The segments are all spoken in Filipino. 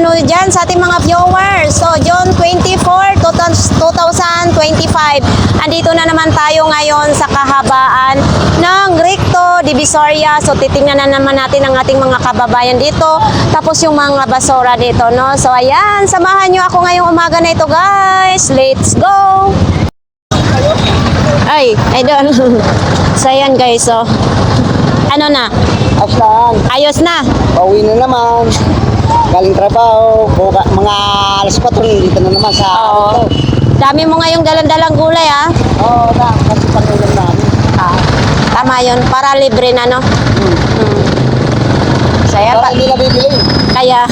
ano dyan sa ating mga viewers. So, June 24, 2025. Andito na naman tayo ngayon sa kahabaan ng Recto Divisoria. So, titingnan na naman natin ang ating mga kababayan dito. Tapos yung mga basura dito, no? So, ayan, samahan nyo ako ngayong umaga na ito, guys. Let's go! Ay, doon. So, ayan, guys, so. Ano na? Aslan, Ayos na. pauwi na naman. Galing trabaho, mga alas 4, dito na naman sa Oo. Dami mo ngayong dalang-dalang gulay, ah. Oo, kasi pangulam namin. Tama yun, para libre na, no? So, ayan, Kaya hindi na bibili. kaya,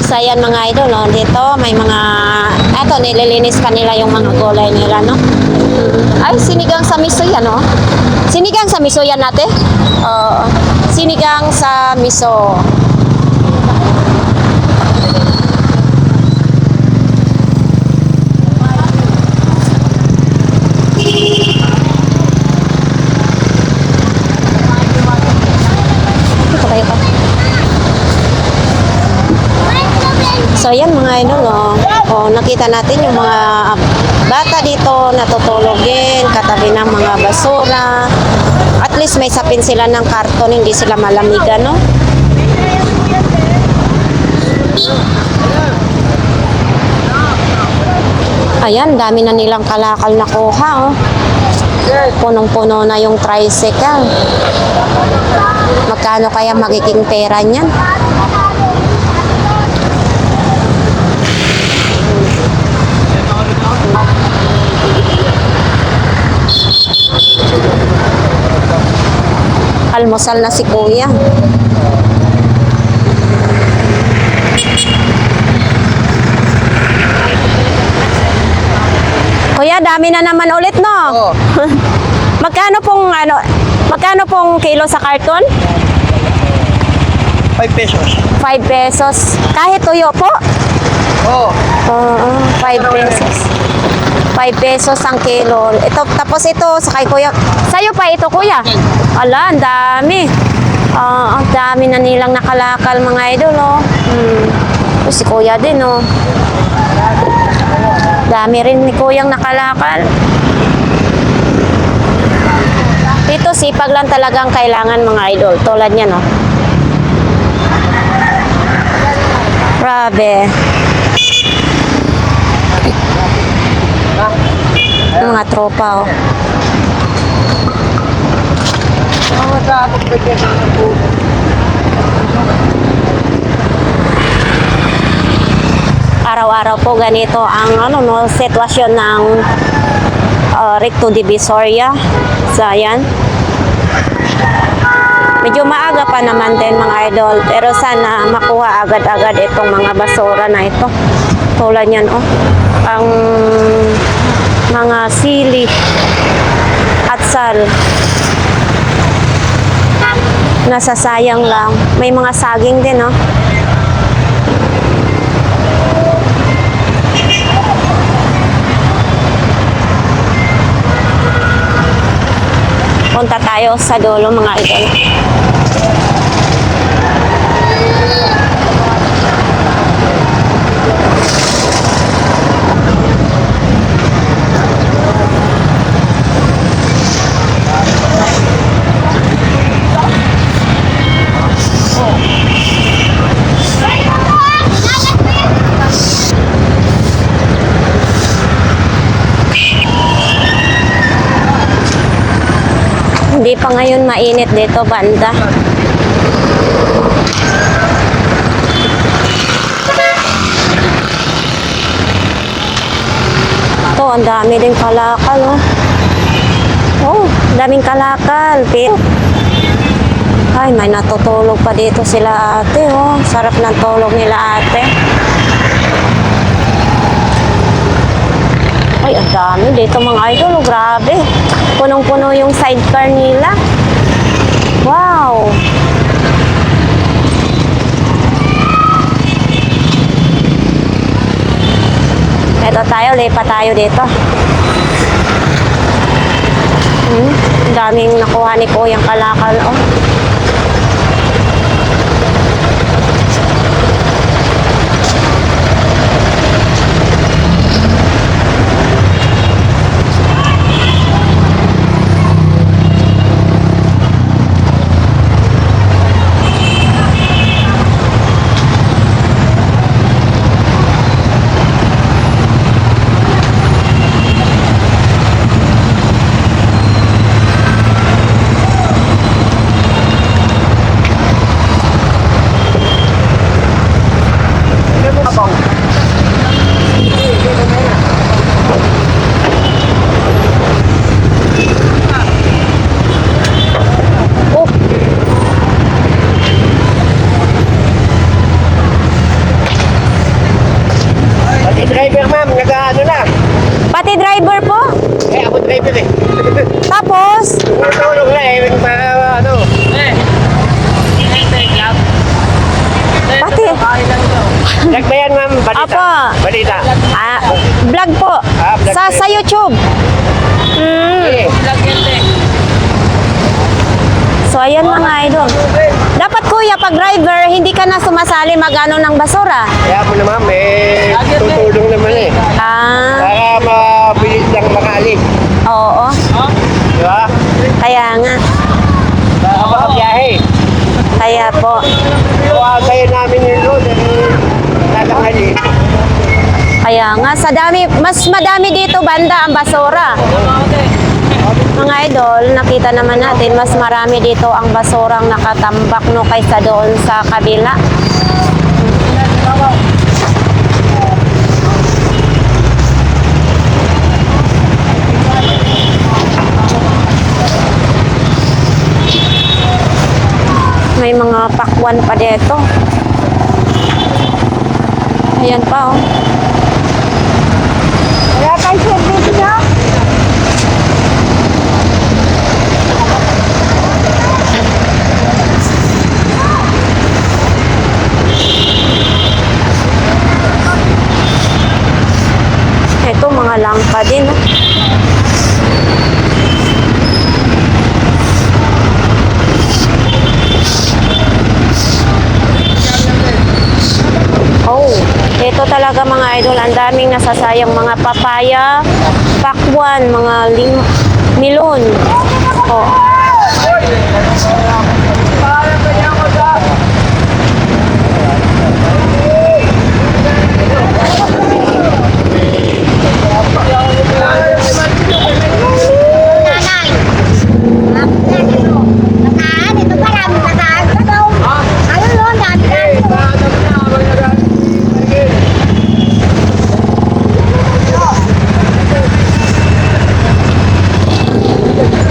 so, ayan, mga idol, no? Dito, may mga, eto, nililinis pa nila yung mga gulay nila, no? Ay, sinigang sa miso yan, no? Sinigang sa miso yan natin? Oo. Sinigang sa miso. Ito kayo pa. So, ayan mga idol, no? O, nakita natin yung mga bata dito natutulog din, katabi ng mga basura. At least may sapin sila ng karton, hindi sila malamigan, no? Ayan, dami na nilang kalakal na kuha, oh. Punong-puno na yung tricycle. Magkano kaya magiging pera niyan? Almusal na si Kuya. Kuya, dami na naman ulit, no? Oo. Magkano pong kilo sa karton? 5 pesos. 5 pesos. Kahit tuyo po? Oo. Oo, 5 pesos. 5 pesos ang kilo. Ito, tapos ito, sa kay Kuya. Sa'yo pa ito, Kuya? Ala, ang dami. Ang dami na nilang nakalakal, mga idol, oh. Si Kuya din, oh. Dami rin ni Kuyang nakalakal. Ito, sipag lang talagang kailangan, mga idol. Tulad niya, no? Grabe. Mga tropa, oh. Araw-araw po ganito ang sitwasyon ng Recto Divisoria. So, ayan. Medyo maaga pa naman din, mga idol, pero sana makuha agad-agad itong mga basura na ito. Tulad yan, oh. Ang mga sili at sal. Nasasayang lang. May mga saging din, oh. Punta tayo sa dulo, mga idol. Hindi pa ngayon mainit dito, banda. Ito, ang dami din kalakal, oh. Oh, daming kalakal. Ay, may natutulog pa dito sila ate, oh. Sarap ng tulog nila ate. Ay, ang dami dito, mga idol, oh. Grabe. Punong-puno yung sidecar nila. Wow! Ito tayo, lipat tayo dito. Ang daming nakuha ni Kuyang kalakal, oh. driver ma'am, nag-ano na. Pati driver po? Eh, ako driver eh. Tapos, Tumutulong na eh, ano. pati, Nagbayan ma'am, balita. Apo. Balita. vlog po. Vlog Sa YouTube. Eh, So, ayan mga idol. Dapat kuya, pag driver, hindi ka na sumasali magano ng basura. kaya mo na ma'am, eh, tutulong naman eh. Para mabilis lang makaalis. Oo. Di ba? Kaya nga. Para makabiyahe. Kaya po. Kaya kayo namin yung load, tatanghali. Kaya nga, sa dami, mas madami dito banda ang basura. Mga idol, nakita naman natin, mas marami dito ang basurang nakatambak no kaysa doon sa kabila. May mga pakwan pa dito. Ayan pa oh. Wala kayo service niya? Ito mga langka din. Oh. Oh, ito talaga mga idol, ang daming nasasayang mga papaya, pakwan, mga milon. Oh. Nanay. Nataan, ito ba lang? Nataan ka daw. Ano yun? Nataan.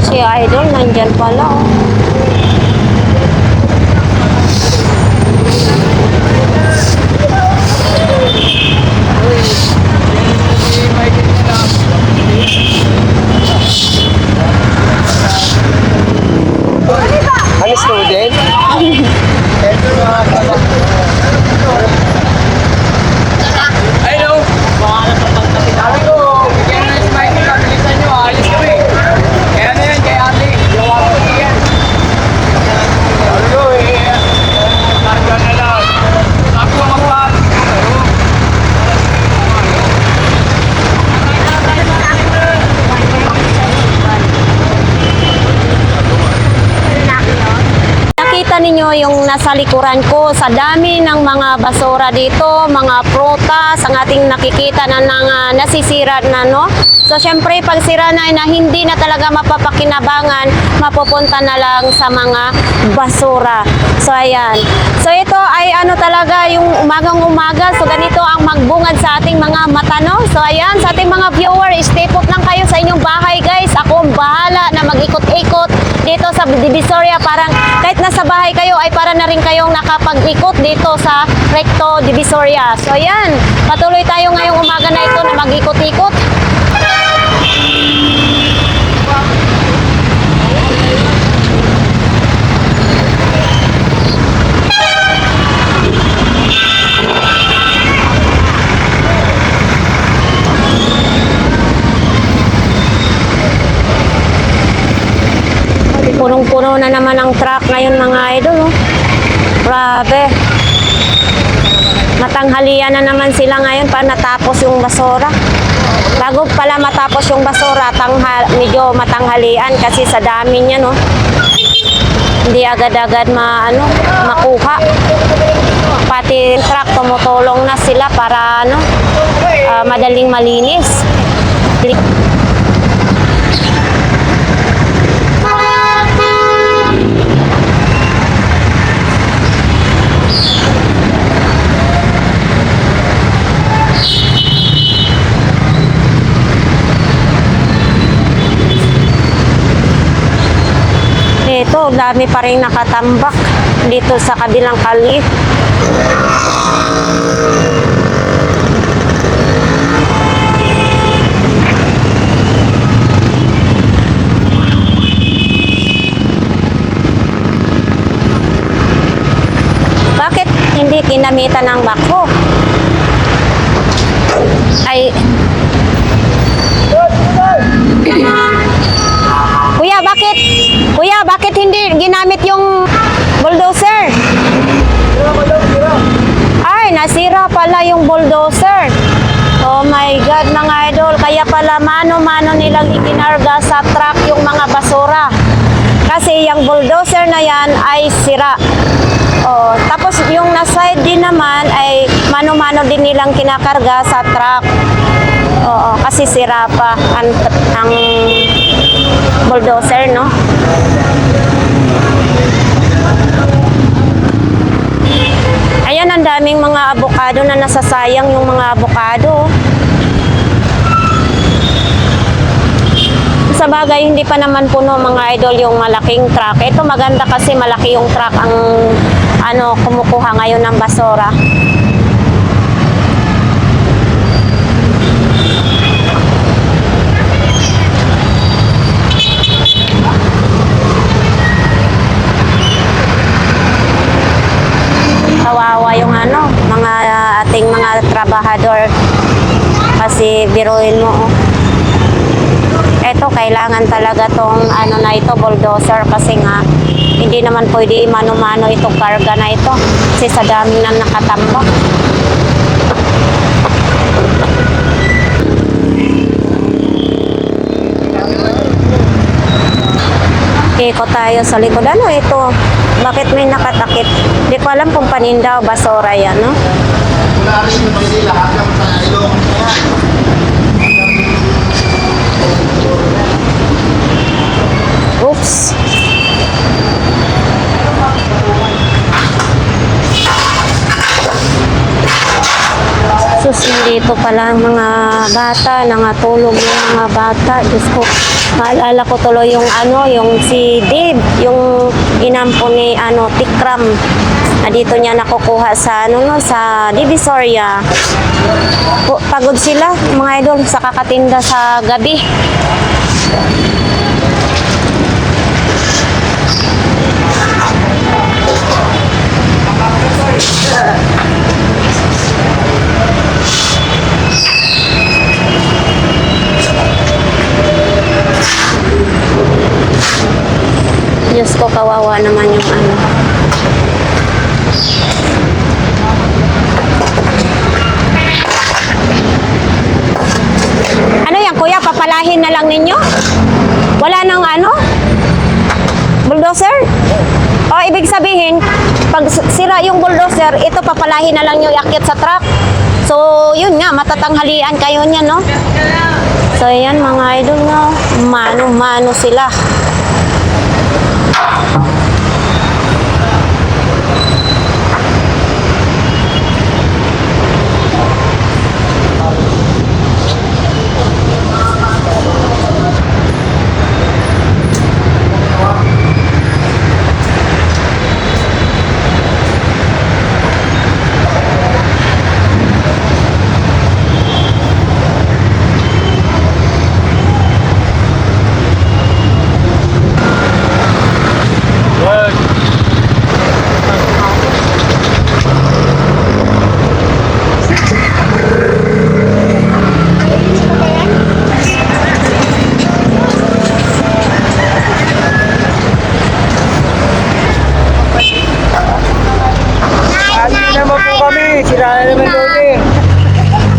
Si idol, nandyan pala. Oh. Ano student? Hello! Sabi ko, bigyan na yung mic na bilisan nyo, alis kami. Kaya na yan, kay ate. Gawa ko yan. Sabi ko, karga na lang. Sabi ko, magpapit. Nakita ninyo yung nasa likuran ko, sa dami ng mga basura dito, mga prutas, ang ating nakikita na nasisira na, no? So, syempre, pag sira na hindi na talaga mapapakinabangan, mapupunta na lang sa mga basura. So, ayan. So, ito ay ano talaga, yung umagang-umaga. So, ganito ang magbungad sa ating mga mata, no? So, ayan, sa ating mga viewer, stay put lang kayo sa inyong bahay, guys. Ako ang bahala na mag-ikot-ikot dito sa Divisoria. Parang kahit nasa bahay kayo ay para na rin kayong nakapag-ikot dito sa Recto Divisoria. So, ayan, patuloy tayo ngayong umaga na ito na mag-ikot-ikot. Punong-puno na naman ang truck ngayon mga idol. Oh. Grabe. Matanghalian na naman sila ngayon para natapos yung basura. Bago pala matapos yung basura, medyo matanghalian kasi sa dami niya, no? Hindi agad-agad makuha. Pati truck tumutulong na sila para madaling malinis. Ito, dami pa rin nakatambak dito sa kabilang kali. ginamitan ng backhoe. Ay, Kuya, bakit hindi ginamit yung bulldozer? Ay, nasira pala yung bulldozer. Oh my God, mga idol. Kaya pala mano-mano nilang ikinarga sa truck yung mga basura. Kasi yung bulldozer na yan ay sira. Oh, tapos yung na-side din naman ay mano-mano din nilang kinakarga sa truck. Oo, kasi sira pa ang bulldozer, no? Ayan, ang daming mga avocado na nasasayang yung mga avocado. Sa bagay, hindi pa naman puno mga idol yung malaking truck. Ito maganda kasi malaki yung truck ang kumukuha ngayon ng basura. Kawawa yung mga ating mga trabahador. Kasi biruin mo, eto kailangan talaga tong na ito, bulldozer, kasi nga hindi naman pwede mano-mano itong karga na ito kasi sa dami na nakatambak. Ikot tayo sa likod. Ano ito? Bakit may nakatakip? Hindi ko alam kung paninda o basura yan, no? Oops. Sus, dito pala ang mga bata, nangatulog yung mga bata. Diyos ko, maalala ko tuloy yung yung si Dave, yung inampo ni Tikram. Na dito niya nakukuha sa sa Divisoria. Pagod sila, mga idol, sa kakatinda sa gabi. Diyos ko, kawawa naman yung Ano yan, kuya? Papalahin na lang ninyo? Wala nang bulldozer? O, ibig sabihin, pag sira yung bulldozer, ito papalahin na lang nyo iakyat sa truck. So, yun nga, matatanghalian kayo niyan, no? So, yan mga idol, no? Mano-mano sila.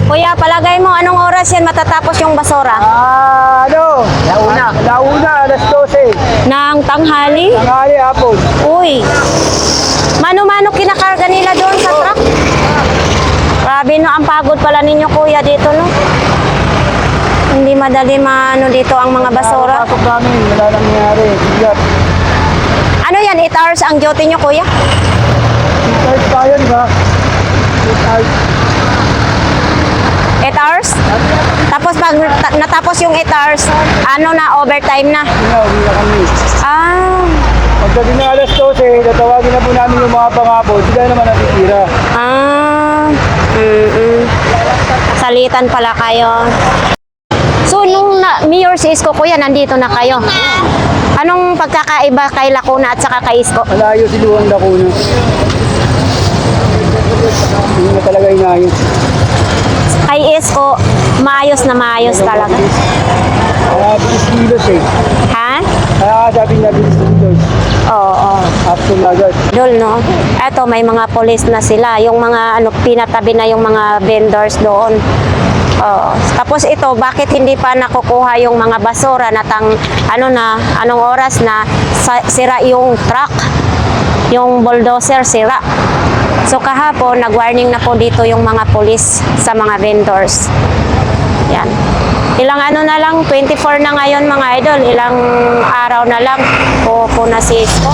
Kuya, palagay mo anong oras yan matatapos yung basura? Launa, alas 12. Nang tanghali? Tanghali, hapon. Uy, mano-mano kinakarga nila doon sa truck? Grabe, no, ang pagod pala ninyo kuya dito, no? Hindi madali dito ang mga basura. Pasok namin, wala nang nangyari. Bigat. Ano yan, 8 hours ang duty nyo kuya? Start tayo, di ba? 8 hours? Tapos pag natapos yung 8 hours, overtime na? Uwi na kami. Ah, Pagdating na alas 12, tatawagin na po namin yung mga pangabot. Sila naman natitira. Salitan pala kayo. So, nung Mayor's Isko, kuya, nandito na kayo. Anong pagkakaiba kay Lacuna at saka kay Isko? Malayo si Luang Lacuna. Hindi na talaga inayos. IS ko, maayos na maayos talaga. Kaya bilis kilos eh. Ha? Kaya sabi niya bilis kilos. Oo. After agad. Dol, no? Eto, may mga police na sila. Yung mga, pinatabi na yung mga vendors doon. Oo. Tapos ito, bakit hindi pa nakukuha yung mga basura na anong oras na sira yung truck? Yung bulldozer sira. So kahapon, nag-warning na po dito yung mga police sa mga vendors. Yan. Ilang na lang, 24 na ngayon mga idol. Ilang araw na lang po na si Isko.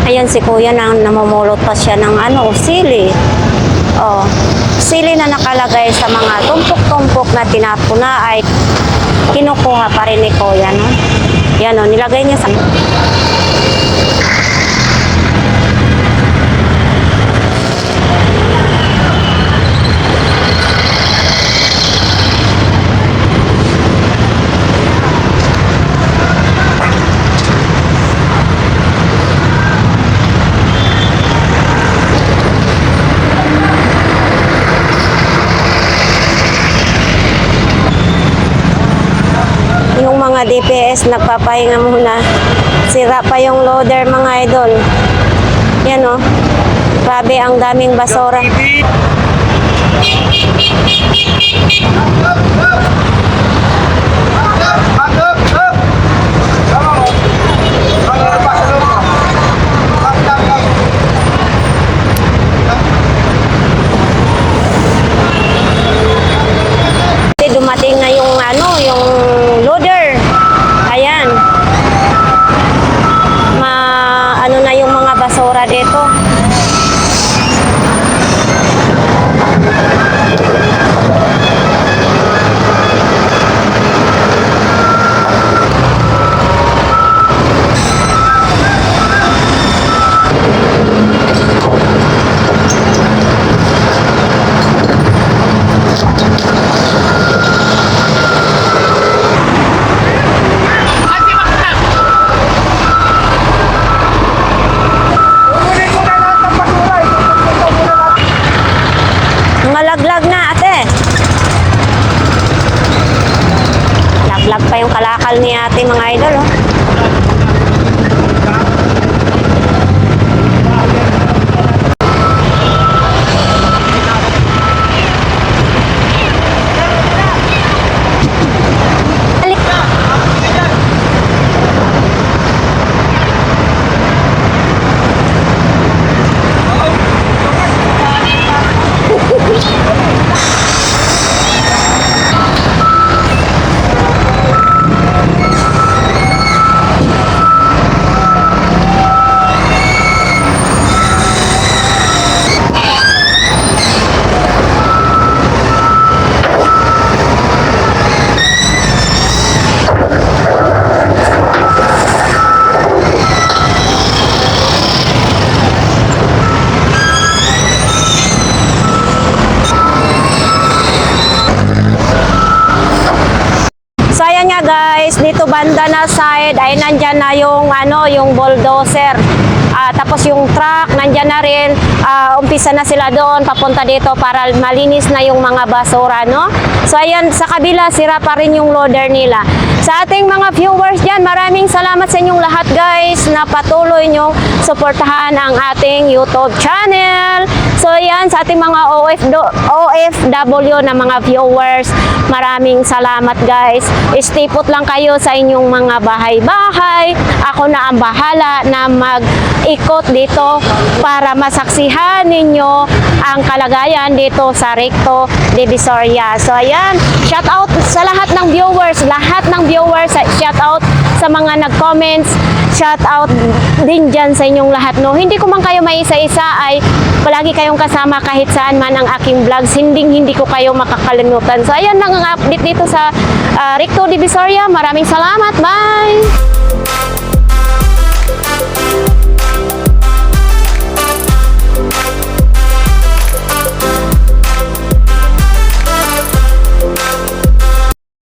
Ayan si kuya nang namumulot pa siya ng sili. Oh, sili na nakalagay sa mga tumpok-tumpok na tinapuna ay kinukuha pa rin ni kuya, no? Yan o, nilagay niya sa... Yung mga DPS nagpapahinga muna. Sira pa yung loader mga idol. Yan o. Grabe ang daming basura. Dumating na yung yung loader. Ayan. Na yung mga basura dito. Nalaglag na, ate. Laglag pa yung kalakal ni ate, mga idol, oh. Guys, dito banda na side ay nandyan na yung yung bulldozer. Tapos yung truck nandyan na rin. Umpisa na sila doon papunta dito para malinis na yung mga basura, no? So ayan, sa kabila sira pa rin yung loader nila. Sa ating mga viewers dyan, maraming salamat sa inyong lahat guys na patuloy nyong suportahan ang ating YouTube channel. So ayan, sa ating mga OFW na mga viewers, maraming salamat guys. Stay put lang kayo sa inyong mga bahay-bahay. Ako na ang bahala na mag-ikot dito para masaksihan ninyo ang kalagayan dito sa Recto Divisoria. So ayan, shout out sa lahat ng viewers, shout out sa mga nag-comments, shout out din dyan sa inyong lahat, no? Hindi ko man kayo maisa-isa ay palagi kayong kasama kahit saan man ang aking vlogs, hindi ko kayo makakalimutan. So ayan lang ang update dito sa Recto Divisoria. Maraming salamat, bye!